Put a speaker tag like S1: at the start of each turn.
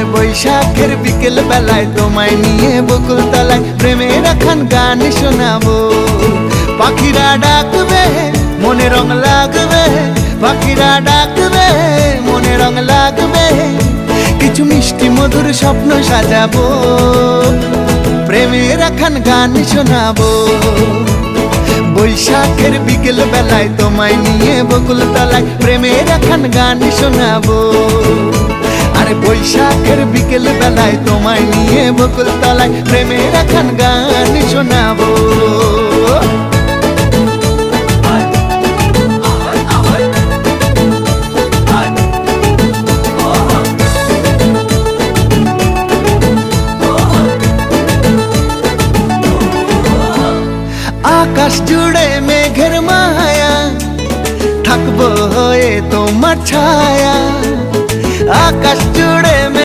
S1: আর বৈশাখের বিকেল বেলায় তোমায় নিয়ে বকুল তলায় প্রেমের একখান গান শোনাবো। পাখিরা ডাকবে মনে রং লাগবে, পাখিরা ডাকবে মনে রং লাগবে, কিছু মিষ্টি মধুর স্বপ্ন সাজাবো, প্রেমের একখান গান শোনাবো। বৈশাখের বিকেল বেলায় তোমায় নিয়ে বকুল তলায় প্রেমের একখান গান শোনাবো। আরে বৈশাখের বিকেল বেলায় তোমায় নিয়ে বকুল তলায় প্রেমের একখান গান শোনাবো। আকাশ জুড়ে মেঘের মায়া, থাকবো হয়ে তোমার ছায়া। আকাশ